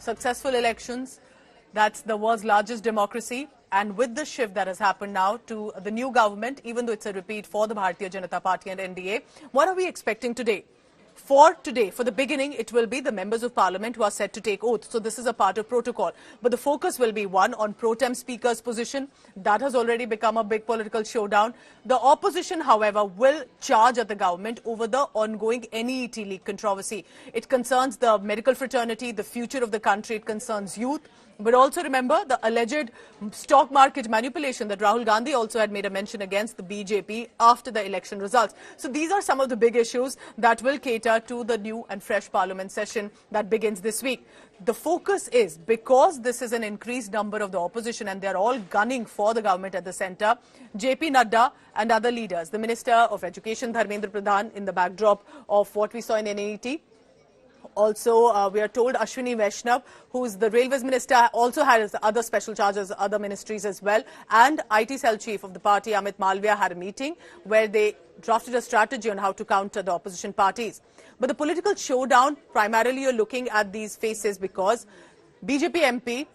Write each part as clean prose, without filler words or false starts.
successful elections. That's the world's largest democracy. And with the shift that has happened now to the new government, even though it's a repeat for the Bharatiya Janata Party and NDA, what are we expecting today? For today, for the beginning, it will be the members of parliament who are set to take oath. So this is a part of protocol. But the focus will be, one, on pro tem speaker's position. That has already become a big political showdown. The opposition, however, will charge at the government over the ongoing NEET leak controversy. It concerns the medical fraternity, the future of the country. It concerns youth. But also remember the alleged stock market manipulation that Rahul Gandhi also had made a mention against the BJP after the election results. So these are some of the big issues that will cater to the new and fresh parliament session that begins this week. The focus is, because this is an increased number of the opposition and they're all gunning for the government at the centre, JP Nadda and other leaders, the Minister of Education Dharmendra Pradhan in the backdrop of what we saw in NEET. Also, we are told Ashwini Vaishnav, who is the Railways Minister, also has other special charges, other ministries as well. And IT Cell Chief of the party, Amit Malviya, had a meeting where they drafted a strategy on how to counter the opposition parties. But the political showdown, primarily you're looking at these faces because BJP MP,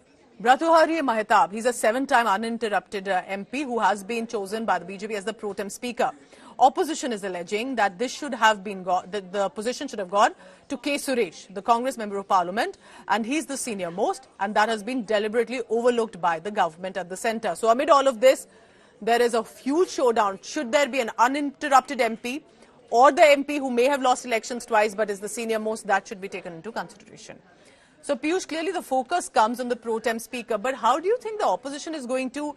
Bharatuhari Mahtab, he's a 7-time uninterrupted MP who has been chosen by the BJP as the pro tem speaker. Opposition is alleging that this should have been the position should have gone to K. Suresh, the Congress Member of Parliament, and he's the senior most, and that has been deliberately overlooked by the government at the centre. So amid all of this, there is a huge showdown. Should there be an uninterrupted MP or the MP who may have lost elections twice but is the senior most? That should be taken into consideration. So Piyush, clearly the focus comes on the pro tem speaker, but how do you think the opposition is going to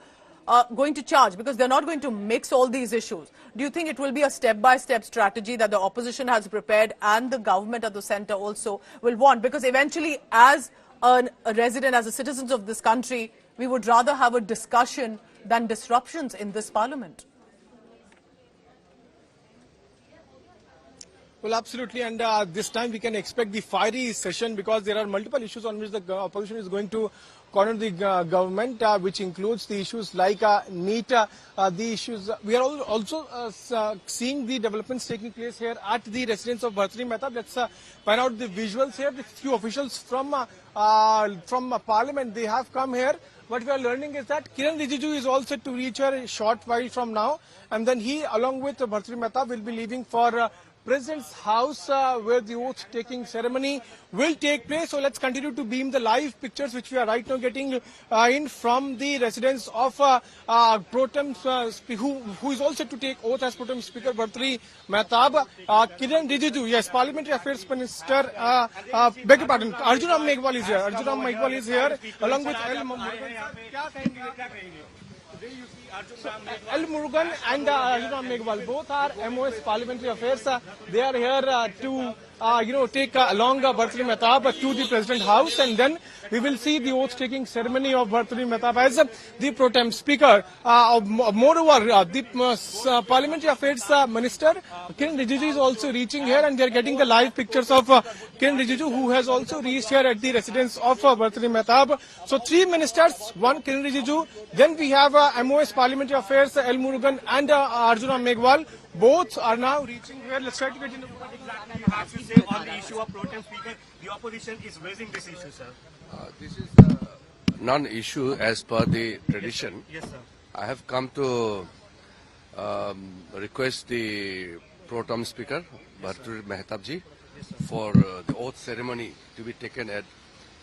charge? Because they're not going to mix all these issues. Do you think it will be a step-by-step strategy that the opposition has prepared and the government at the centre also will want? Because eventually, as a resident, as a citizen of this country, we would rather have a discussion than disruptions in this parliament. Well, absolutely, and this time we can expect the fiery session because there are multiple issues on which the opposition is going to corner the government, which includes the issues like NEET, the issues. We are also seeing the developments taking place here at the residence of Bharatiya Mehtab. Let's find out the visuals here. The few officials from Parliament, they have come here. What we are learning is that Kiran Rijiju is all set to reach here a short while from now, and then he, along with Bharatiya Mehtab, will be leaving for President's house where the oath-taking ceremony will take place. So let's continue to beam the live pictures which we are right now getting in from the residence of Pro Tem who is also to take oath as Pro Tem Speaker Bharatiya Mehtab. Kiran Rijiju, yes, Parliamentary Affairs Minister, beg your pardon, Arjun Ram Meghwal is here. Arjun Ram Meghwal is here along with L. Murugan and Arjun Ram Meghwal, both are MOS Parliamentary Affairs. They are here to take along Bharatiya Mehtab to the President House, and then we will see the oath-taking ceremony of Bharatiya Mehtab as the pro tem speaker. Moreover, the Parliamentary Affairs Minister Kiran Rijiju is also reaching here, and they are getting the live pictures of Kiran Rijiju, who has also reached here at the residence of Bharatiya Mehtab. So 3 ministers, 1 Kiran Rijiju, then we have MOS Parliamentary Affairs L. Murugan and Arjun Ram Meghwal. Both are now reaching here. Let's try to get into what exactly you have to say on the issue of pro tem speaker. The opposition is raising this issue, sir. This is a non-issue as per the tradition. Yes, sir. I have come to request the pro tem speaker, Bharatiya Mehtab ji, for the oath ceremony to be taken at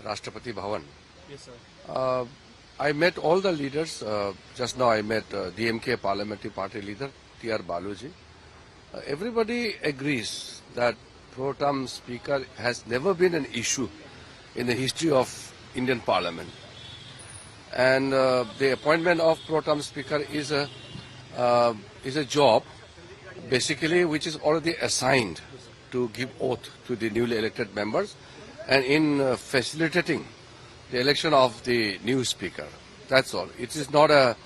Rashtrapati Bhavan. Yes, sir. I met all the leaders. Just now I met DMK Parliamentary Party leader, T.R. Baluji. Everybody agrees that pro tem speaker has never been an issue in the history of Indian Parliament. And the appointment of pro tem speaker is a job basically which is already assigned to give oath to the newly elected members and in facilitating the election of the new speaker. That's all. It is not a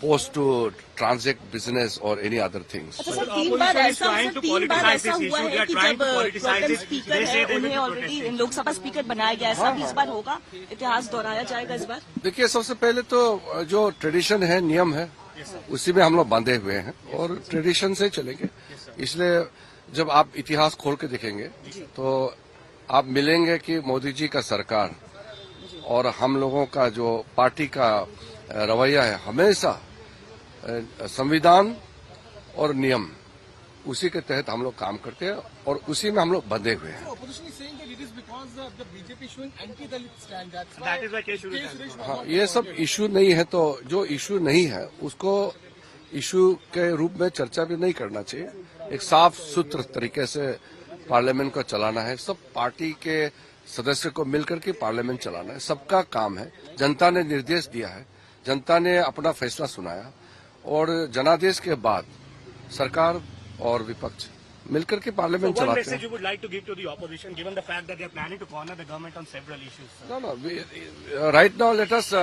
post to transact business or any other things. So the opposition is trying to politicize this issue. They are trying to politicize it. They say they will be protesting. Lok Sabha speaker बनाया गया ऐसा भी इस बार होगा इतिहास दोहराया जाएगा इस बार देखिए सबसे पहले तो जो ट्रेडिशन है नियम है उसी में हम लोग बंधे हुए हैं और ट्रेडिशन से चलेंगे इसलिए जब आप इतिहास खोल के देखेंगे तो आप मिलेंगे कि मोदी जी का सरकार और हम लोगों का जो पार्टी का रवैया है, हमेशा संविधान और नियम उसी के तहत हम लोग काम करते हैं और उसी में हम लोग बंधे हुए हैं। हाँ, ये सब इशू नहीं है, तो जो इशू नहीं है उसको इशू के रूप में चर्चा भी नहीं करना चाहिए। एक साफ सुथरा तरीके से पार्लियामेंट को चलाना है, सब पार्टी के सदस्य को मिलकर के पार्लियामेंट चलाना है, सबका काम है। जनता ने निर्देश दिया है, जनता ने अपना फैसला सुनाया और जनादेश के बाद सरकार और विपक्ष मिलकर के पार्लियामेंट चलाते हैं। What message you would like to give to the opposition, given the fact that they are planning to corner the government on several issues? No. Right now, let us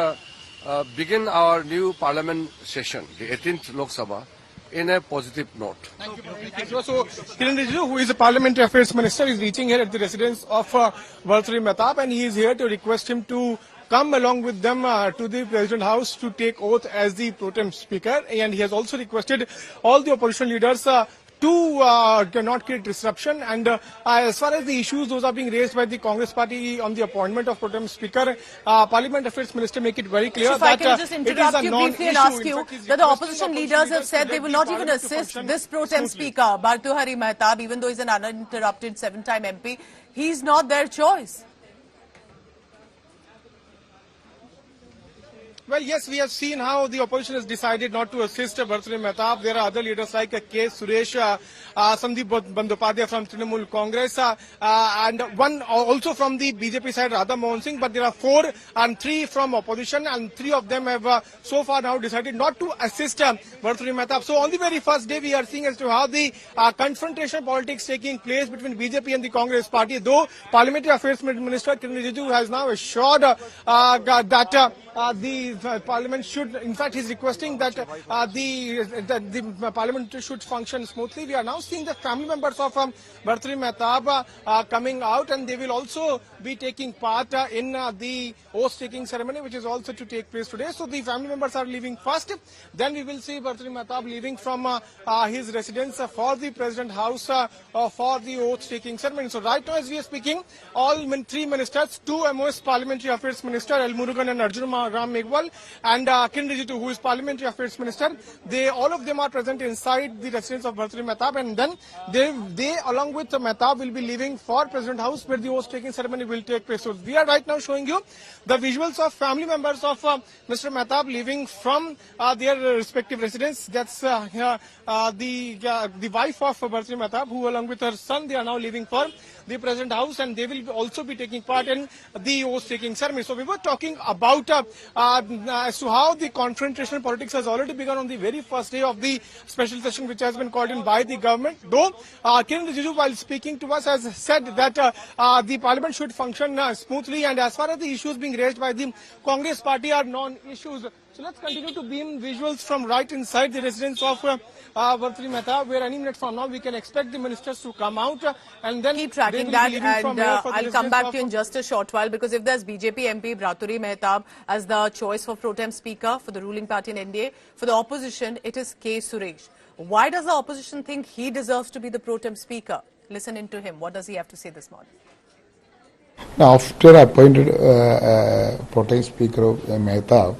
begin our new parliament session, the 18th Lok Sabha, in a positive note. Thank you. So, Kiren Rijiju, who is the Parliamentary Affairs Minister, is reaching here at the residence of Bhartrihari Mehtab, and he is here to request him to come along with them to the President House to take oath as the pro tem speaker. And he has also requested all the opposition leaders to not create disruption. And as far as the issues, those are being raised by the Congress party on the appointment of pro tem speaker, Parliament Affairs Minister make it very clear if I that can just it is interrupt a you non-issue. briefly and ask In you fact, he's that the requesting opposition leaders have said they will not even assist this pro tem speaker, Bhartrihari Mehtab, even though he's an uninterrupted 7-time MP. He's not their choice. Well, yes, we have seen how the opposition has decided not to assist Bhartrihari Mehtab. There are other leaders like K. Suresh, Sandeep Bandopadhyay from Trinamool Congress, and one also from the BJP side, Radha Mohan Singh. But there are 4 and 3 from opposition, and 3 of them have so far now decided not to assist Bhartrihari Mehtab. So on the very first day, we are seeing as to how the confrontation politics taking place between BJP and the Congress party. Though Parliamentary Affairs Minister Kiren Rijiju has now assured that the Parliament should, in fact, he's requesting that the Parliament should function smoothly. We are now seeing the family members of Bhartrihari Mehtab coming out, and they will also be taking part in the oath-taking ceremony, which is also to take place today. So the family members are leaving first. Then we will see Bhartrihari Mehtab leaving from his residence for the President House for the oath-taking ceremony. So right now, as we are speaking, all 3 ministers, 2 MOS Parliamentary Affairs Minister, L. Murugan and Arjun Ram Meghwal, and Kiren Rijiju, who is Parliamentary Affairs Minister, all of them are present inside the residence of Bhartrihari Mehtab, and then they along with Mehtab will be leaving for President House, where the oath-taking ceremony will take place. So we are right now showing you the visuals of family members of Mr. Mehtab leaving from their respective residence. That's the wife of Bhartrihari Mehtab, who along with her son, they are now leaving for the President House, and they will also be taking part in the oath-taking ceremony. So we were talking about as to how the confrontational politics has already begun on the very first day of the special session, which has been called in by the government. Though Kiren Rijiju, while speaking to us, has said that the Parliament should function smoothly, and as far as the issues being raised by the Congress party are non-issues. So let's continue to beam visuals from right inside the residence of Bhartrihari Mehtab, where any minute from now we can expect the ministers to come out, and then Keep tracking that, and I'll come back to you in just a short while, because if there's BJP MP Bhartrihari Mehtab as the choice for pro tem speaker for the ruling party in NDA, for the opposition it is K. Suresh. Why does the opposition think he deserves to be the pro tem speaker? Listen in to him. What does he have to say this morning? Now, after appointed pro tem speaker of Mehtab,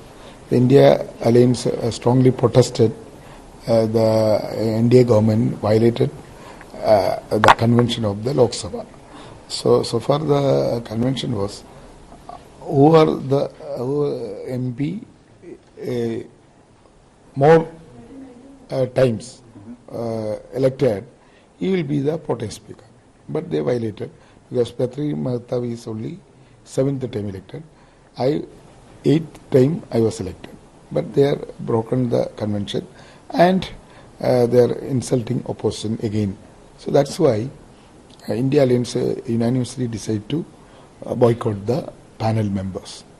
the India Alliance strongly protested the NDA government violated the convention of the Lok Sabha. So far the convention was who MP more times elected, he will be the pro tem speaker. But they violated, because Bhartrihari Mehtab is only 7th time elected. 8th time I was elected. But they are broken the convention, and they are insulting opposition again. So that's why India Alliance unanimously decided to boycott the panel members.